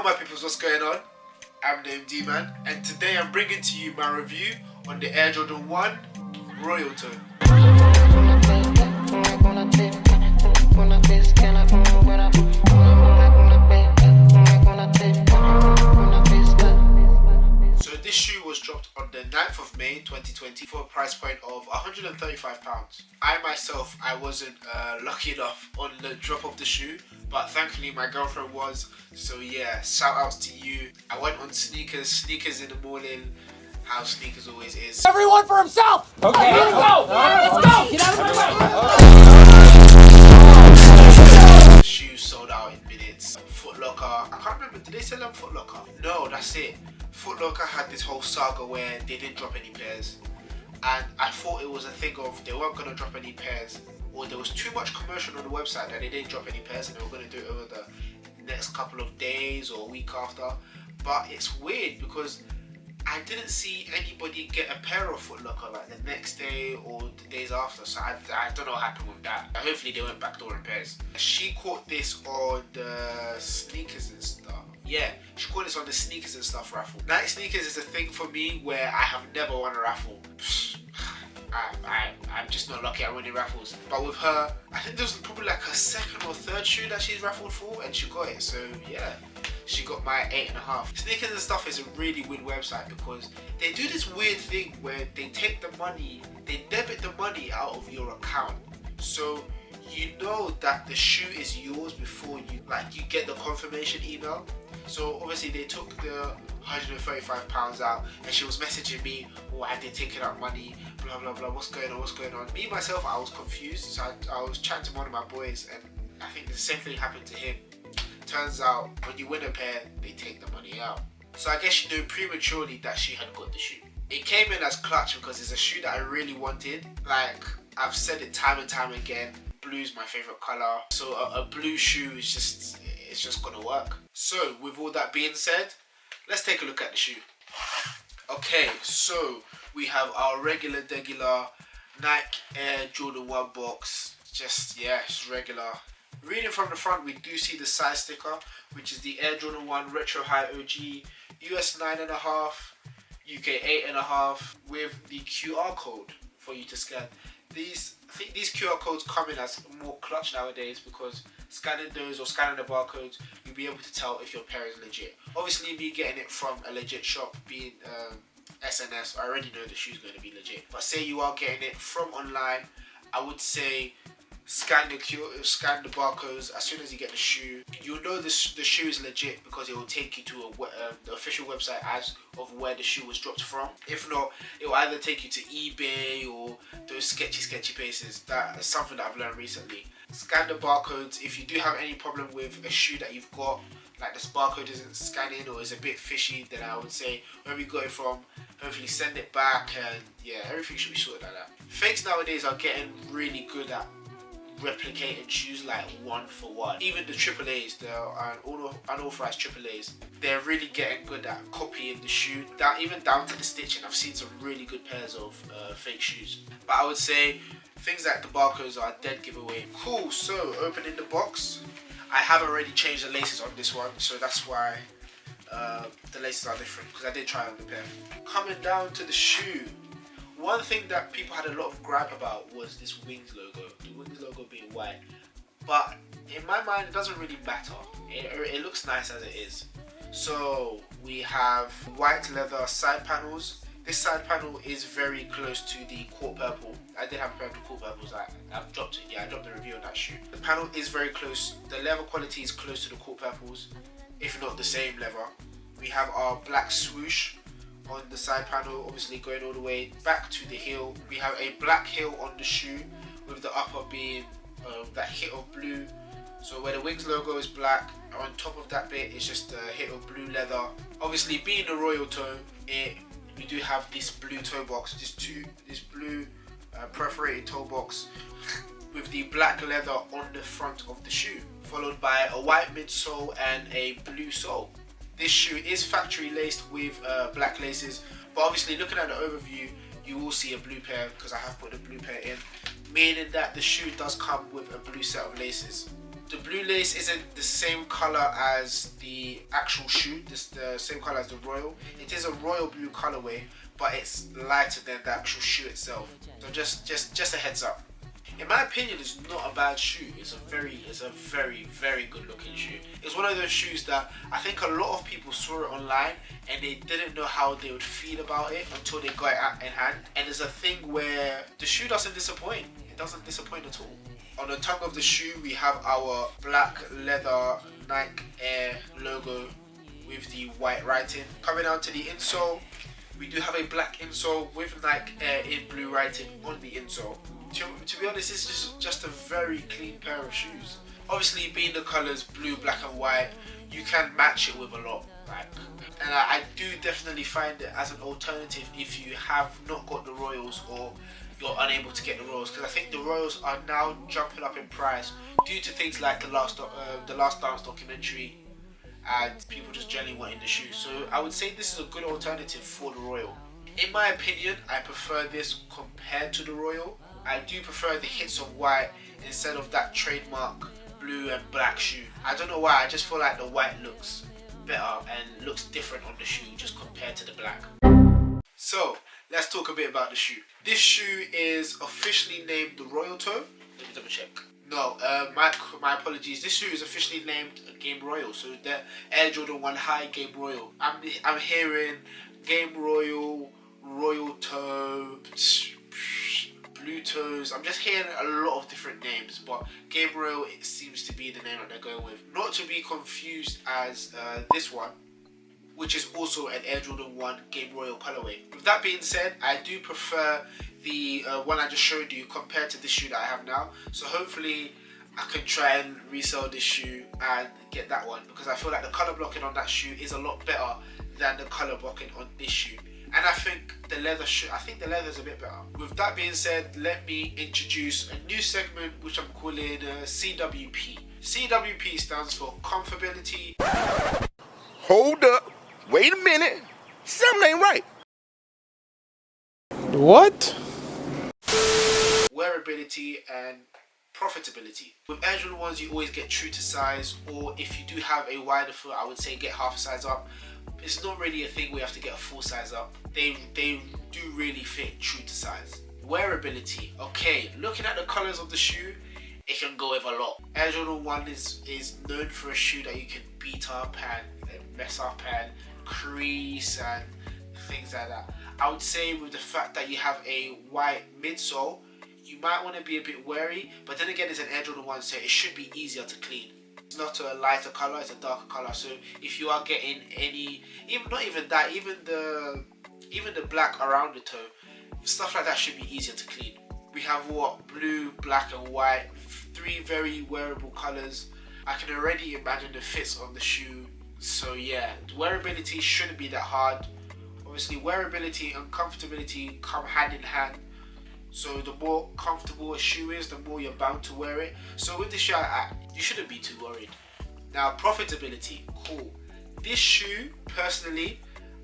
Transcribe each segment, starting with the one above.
my peoples, what's going on? I'm the MD Man, and today I'm bringing to you my review on the Air Jordan 1 Royal Toe. So this shoe was dropped on the 9th of May 2020 for a price point of £135. I wasn't lucky enough on the drop of the shoe, but thankfully my girlfriend was. So yeah, shout outs to you. I went on sneakers in the morning, how sneakers always is. Everyone for himself! Okay, let's go! Let's go! Get out of my way! The shoes sold out in minutes. Foot Locker, I can't remember, did they sell them Foot Locker? No, that's it. Foot Locker had this whole saga where they didn't drop any pairs. And I thought it was a thing of they weren't going to drop any pairs, or there was too much commotion on the website that they didn't drop any pairs and they were going to do it over the next couple of days or a week after. But it's weird because I didn't see anybody get a pair of Foot Locker like the next day or the days after, so I don't know what happened with that. Hopefully they went backdoor in pairs. She caught this on the sneakers and stuff. Yeah, she caught this on the sneakers and stuff raffle. Nike sneakers is a thing for me where I have never won a raffle. I'm just not lucky at winning raffles. But with her, I think there was probably like her second or third shoe that she's raffled for and she got it. So yeah, she got my 8.5. Sneakers and stuff is a really weird website because they do this weird thing where they take the money, they debit the money out of your account. So you know that the shoe is yours before you get the confirmation email. So obviously they took the £135 out and she was messaging me, oh, have they taken out money, blah blah blah, what's going on. Me myself, I was confused, so I was chatting to one of my boys and I think the same thing happened to him. Turns out when you win a pair, they take the money out. So I guess she knew prematurely that she had got the shoe. It came in as clutch because it's a shoe that I really wanted. Like I've said it time and time again, blue's my favorite color, so a blue shoe is just gonna work. So with all that being said, let's take a look at the shoe. Okay, so we have our regular Nike Air Jordan 1 box. Just regular. Reading from the front, we do see the size sticker, which is the Air Jordan 1 Retro High OG, US 9.5, UK 8.5, with the QR code for you to scan. I think these QR codes come in as more clutch nowadays because scanning those or scanning the barcodes, you'll be able to tell if your pair is legit. Obviously, me getting it from a legit shop, being SNS, I already know the shoe's going to be legit. But say you are getting it from online, I would say scan the barcodes as soon as you get the shoe. You'll know the shoe is legit because it will take you to the official website as of where the shoe was dropped from. If not, it will either take you to eBay or those sketchy places. That is something that I've learned recently. Scan the barcodes. If you do have any problem with a shoe that you've got, like this barcode isn't scanning or is a bit fishy, then I would say wherever you got it from, hopefully send it back, and yeah, everything should be sorted like that. Fakes nowadays are getting really good at replicating shoes like one for one. Even the AAAs, the unauthorized AAAs, they're really getting good at copying the shoe, even down to the stitching. I've seen some really good pairs of fake shoes. But I would say things like the barcodes are a dead giveaway. Cool, so opening the box, I have already changed the laces on this one, so that's why the laces are different, because I did try on the pair. Coming down to the shoe, one thing that people had a lot of gripe about was this Wings logo, the Wings logo being white. But in my mind, it doesn't really matter. It looks nice as it is. So we have white leather side panels. This side panel is very close to the Court Purple. I did have a pair of the Court Purples. I've dropped it. Yeah, I dropped the review on that shoe. The panel is very close. The leather quality is close to the Court Purples, if not the same leather. We have our black swoosh on the side panel, obviously going all the way back to the heel. We have a black heel on the shoe with the upper being that hit of blue. So where the Wings logo is black, on top of that bit is just a hit of blue leather. Obviously being a Royal toe, we do have this blue toe box, this blue perforated toe box with the black leather on the front of the shoe, followed by a white midsole and a blue sole. This shoe is factory laced with black laces, but obviously looking at the overview, you will see a blue pair because I have put a blue pair in, meaning that the shoe does come with a blue set of laces. The blue lace isn't the same color as the actual shoe. It's the same color as the royal. It is a royal blue colorway, but it's lighter than the actual shoe itself. So just a heads up. In my opinion, it's not a bad shoe. It's a very good looking shoe. It's one of those shoes that I think a lot of people saw it online and they didn't know how they would feel about it until they got it in hand. And it's a thing where the shoe doesn't disappoint. It doesn't disappoint at all. On the tongue of the shoe, we have our black leather Nike Air logo with the white writing. Coming down to the insole, we do have a black insole with Nike Air in blue writing on the insole. To be honest, this is just a very clean pair of shoes. Obviously, being the colours blue, black and white, you can match it with a lot. And I do definitely find it as an alternative if you have not got the Royals or you're unable to get the Royals, because I think the Royals are now jumping up in price due to things like the Last Dance documentary and people just generally wanting the shoe. So I would say this is a good alternative for the Royal. In my opinion, I prefer this compared to the Royal. I do prefer the hits of white instead of that trademark blue and black shoe. I don't know why, I just feel like the white looks better and looks different on the shoe just compared to the black. So let's talk a bit about the shoe. This shoe is officially named the Royal Toe. Let me double check. No, my apologies. This shoe is officially named Game Royal. So the Air Jordan 1 High Game Royal. I'm hearing Game Royal, Royal Toe, Blue Toes. I'm just hearing a lot of different names, but Game Royal, it seems to be the name that they're going with. Not to be confused as this one, which is also an Air Jordan 1 Game Royal colorway. With that being said, I do prefer the one I just showed you compared to this shoe that I have now. So hopefully I can try and resell this shoe and get that one, because I feel like the color blocking on that shoe is a lot better than the color blocking on this shoe. And I think the leather is a bit better. With that being said, let me introduce a new segment which I'm calling CWP. CWP stands for Comfortability. Hold up. Wait a minute. Something ain't right. What? Wearability and profitability. With Air Jordan 1s, you always get true to size, or if you do have a wider foot, I would say get half a size up. It's not really a thing where you have to get a full size up. They do really fit true to size. Wearability. Okay, looking at the colours of the shoe, it can go with a lot. Air Jordan 1 is known for a shoe that you can beat up and mess up and crease and things like that. I would say with the fact that you have a white midsole, you might want to be a bit wary, but then again, it's an Air Jordan 1, so it should be easier to clean. It's not a lighter color, it's a darker color. So if you are getting any, not even that, even the black around the toe, stuff like that should be easier to clean. We have blue, black and white, three very wearable colors. I can already imagine the fits on the shoe. So yeah, wearability shouldn't be that hard. Obviously, wearability and comfortability come hand in hand. So the more comfortable a shoe is, the more you're bound to wear it. So with the shoe, you shouldn't be too worried. Now, profitability, cool. This shoe, personally,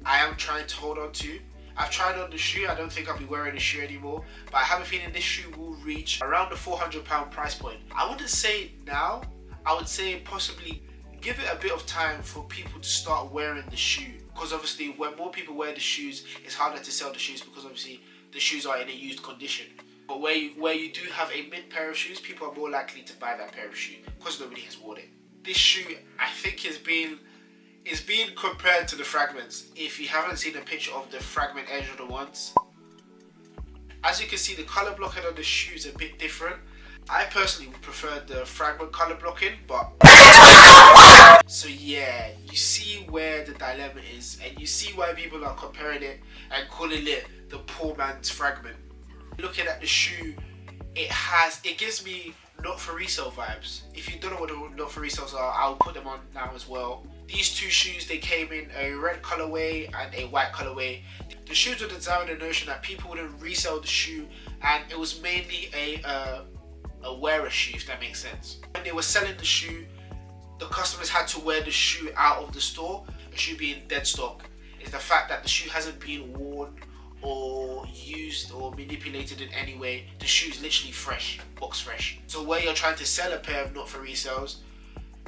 I am trying to hold on to. I've tried on the shoe, I don't think I'll be wearing the shoe anymore, but I have a feeling this shoe will reach around the £400 price point. I wouldn't say now, I would say possibly give it a bit of time for people to start wearing the shoe. Because obviously, when more people wear the shoes, it's harder to sell the shoes because obviously the shoes are in a used condition. But where you do have a mint pair of shoes, people are more likely to buy that pair of shoe because nobody has worn it. This shoe, I think, is being compared to the Fragments. If you haven't seen a picture of the Fragment Air Jordan 1s, as you can see, the color blocking on the shoe is a bit different. I personally would prefer the Fragment color blocking, but so yeah, you see where the dilemma is, and you see why people are comparing it and calling it the poor man's Fragment. Looking at the shoe, it gives me not for resale vibes. If you don't know what the not for resales are, I'll put them on now as well. These two shoes, they came in a red colorway and a white colorway. The shoes were designed with the notion that people wouldn't resell the shoe, and it was mainly a wearer shoe, if that makes sense. When they were selling the shoe, the customers had to wear the shoe out of the store. The shoe being dead stock is the fact that the shoe hasn't been worn or used or manipulated in any way. The shoe is literally fresh, box fresh. So where you're trying to sell a pair of not for resales,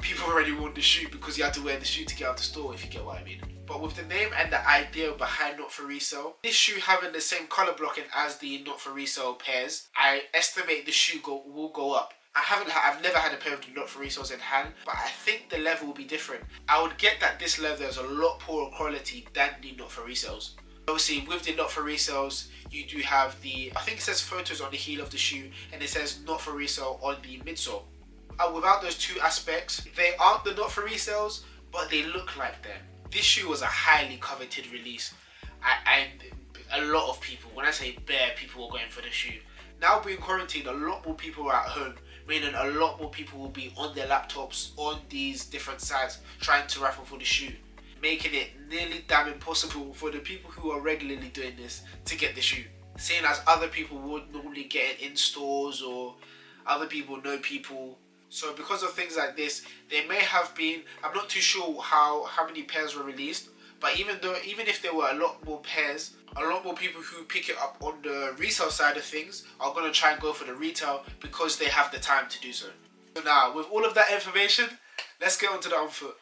people already want the shoe because you had to wear the shoe to get out the store, if you get what I mean. But with the name and the idea behind not for resale, this shoe having the same color blocking as the not for resale pairs, I estimate the shoe will go up. I've never had a pair of the not for resales in hand, but I think the leather will be different. I would get that this leather is a lot poorer quality than the not for resales. Obviously, with the not for resales, you do have the, I think it says photos on the heel of the shoe, and it says not for resale on the midsole. Without those two aspects, they aren't the not for resales, but they look like them. This shoe was a highly coveted release. A lot of people, when I say bare, people were going for the shoe. Now being quarantined, a lot more people are at home, meaning a lot more people will be on their laptops, on these different sites, trying to raffle for the shoe, making it nearly damn impossible for the people who are regularly doing this to get the shoe. Seeing as other people would normally get it in stores, or other people know people. So because of things like this, there may have been, I'm not too sure how many pairs were released, but even if there were a lot more pairs, a lot more people who pick it up on the resale side of things are going to try and go for the retail because they have the time to do so. So now, with all of that information, let's get on to the on foot.